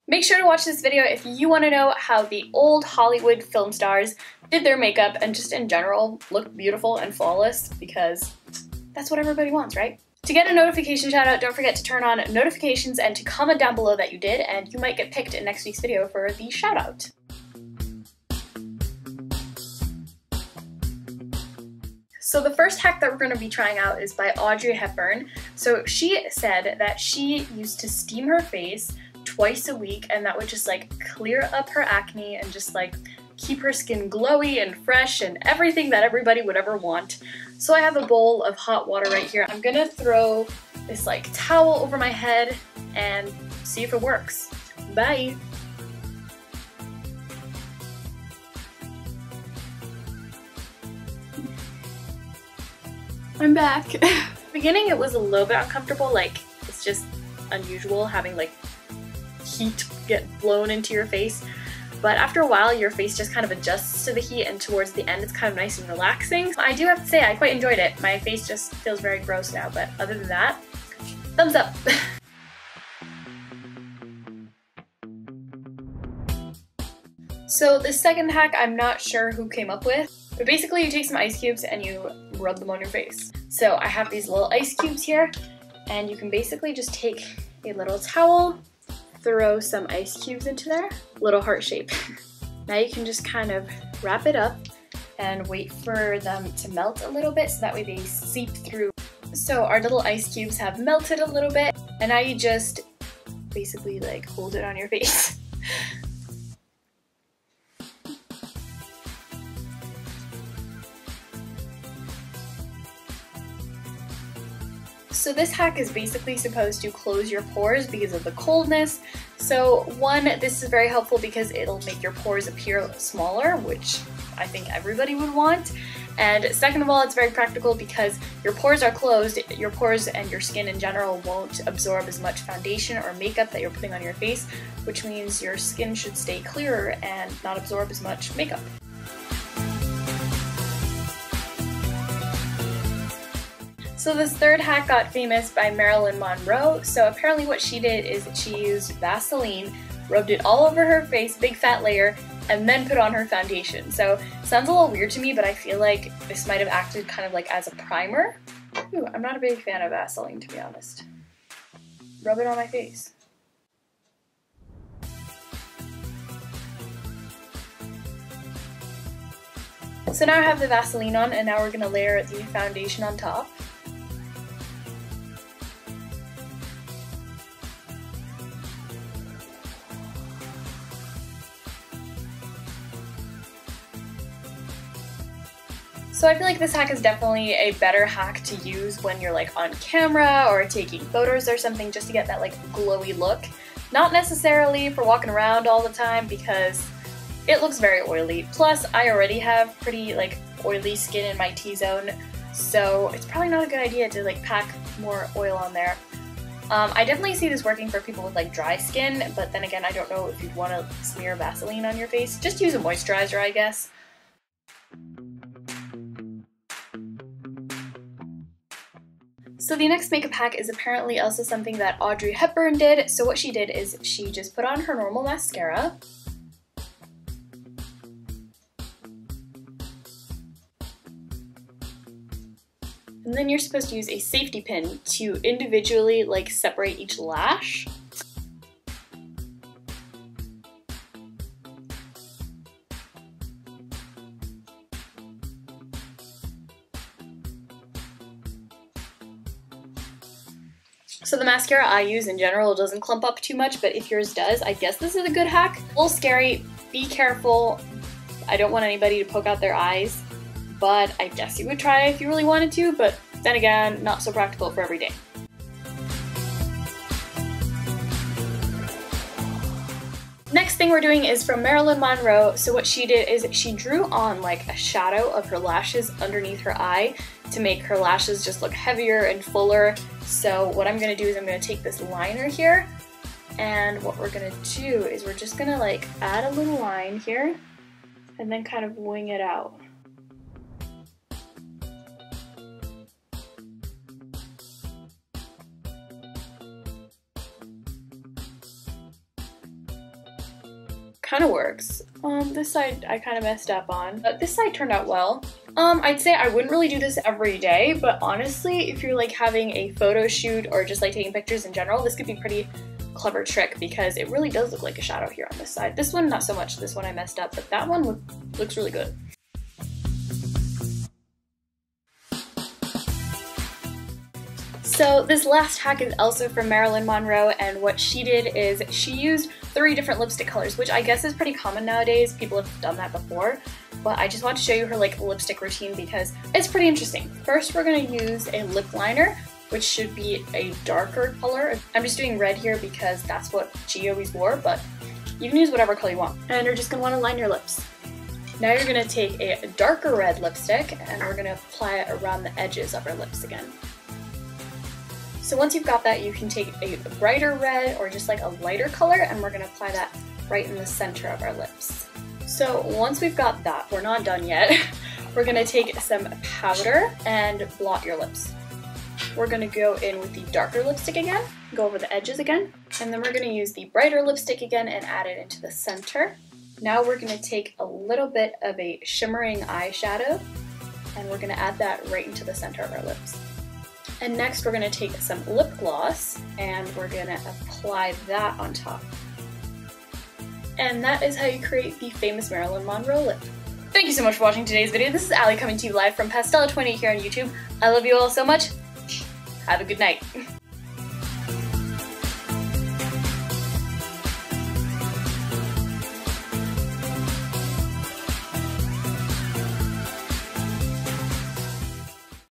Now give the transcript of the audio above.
Make sure to watch this video if you want to know how the old Hollywood film stars did their makeup and just in general look beautiful and flawless, because that's what everybody wants, right? To get a notification shout out, don't forget to turn on notifications and to comment down below that you did, and you might get picked in next week's video for the shout out. So the first hack that we're going to be trying out is by Audrey Hepburn. So she said that she used to steam her face twice a week, and that would just like clear up her acne and just like keep her skin glowy and fresh and everything that everybody would ever want. So I have a bowl of hot water right here. I'm gonna throw this like towel over my head and see if it works. Bye! I'm back. At the beginning it was a little bit uncomfortable, like it's just unusual having like heat get blown into your face. But after a while, your face just kind of adjusts to the heat, and towards the end, it's kind of nice and relaxing. I do have to say, I quite enjoyed it. My face just feels very gross now, but other than that, thumbs up. So the second hack, I'm not sure who came up with, but basically you take some ice cubes and you rub them on your face. So I have these little ice cubes here, and you can basically just take a little towel, throw some ice cubes into there, little heart shape. Now you can just kind of wrap it up and wait for them to melt a little bit so that way they seep through. So our little ice cubes have melted a little bit, and now you just basically like hold it on your face. So this hack is basically supposed to close your pores because of the coldness. So one, this is very helpful because it'll make your pores appear smaller, which I think everybody would want. And second of all, it's very practical because your pores are closed. Your pores and your skin in general won't absorb as much foundation or makeup that you're putting on your face, which means your skin should stay clearer and not absorb as much makeup. So this third hack got famous by Marilyn Monroe. So apparently what she did is she used Vaseline, rubbed it all over her face, big fat layer, and then put on her foundation. So it sounds a little weird to me, but I feel like this might have acted kind of like as a primer. Ooh, I'm not a big fan of Vaseline, to be honest. Rub it on my face. So now I have the Vaseline on, and now we're gonna layer the foundation on top. So I feel like this hack is definitely a better hack to use when you're like on camera or taking photos or something, just to get that like glowy look. Not necessarily for walking around all the time because it looks very oily. Plus I already have pretty like oily skin in my T-zone, so it's probably not a good idea to like pack more oil on there. I definitely see this working for people with like dry skin, but then again I don't know if you'd want to smear Vaseline on your face. Just use a moisturizer, I guess. So the next makeup hack is apparently also something that Audrey Hepburn did. So what she did is she just put on her normal mascara. And then you're supposed to use a safety pin to individually like separate each lash. So the mascara I use in general doesn't clump up too much, but if yours does, I guess this is a good hack. A little scary, be careful. I don't want anybody to poke out their eyes, but I guess you would try if you really wanted to, but then again, not so practical for every day. Next thing we're doing is from Marilyn Monroe. So what she did is she drew on like a shadow of her lashes underneath her eye to make her lashes just look heavier and fuller. So what I'm gonna do is I'm gonna take this liner here, and what we're gonna do is we're just gonna like add a little line here and then kind of wing it out. kind of works. This side I kind of messed up on, but this side turned out well. I'd say I wouldn't really do this every day, but honestly, if you're like having a photo shoot or just like taking pictures in general, this could be a pretty clever trick because it really does look like a shadow here on this side. This one, not so much. This one I messed up, but that one looks really good. So this last hack is also from Marilyn Monroe, and what she did is she used 3 different lipstick colors, which I guess is pretty common nowadays. People have done that before, but I just want to show you her like lipstick routine because it's pretty interesting. First, we're going to use a lip liner, which should be a darker color. I'm just doing red here because that's what she always wore, but you can use whatever color you want. And you're just going to want to line your lips. Now you're going to take a darker red lipstick and we're going to apply it around the edges of our lips again. So once you've got that, you can take a brighter red or just like a lighter color and we're going to apply that right in the center of our lips. So once we've got that, we're not done yet. We're going to take some powder and blot your lips. We're going to go in with the darker lipstick again, go over the edges again, and then we're going to use the brighter lipstick again and add it into the center. Now we're going to take a little bit of a shimmering eyeshadow and we're going to add that right into the center of our lips. And next we're going to take some lip gloss and we're going to apply that on top. And that is how you create the famous Marilyn Monroe lip. Thank you so much for watching today's video. This is Allie coming to you live from Pastella28 here on YouTube. I love you all so much. Have a good night.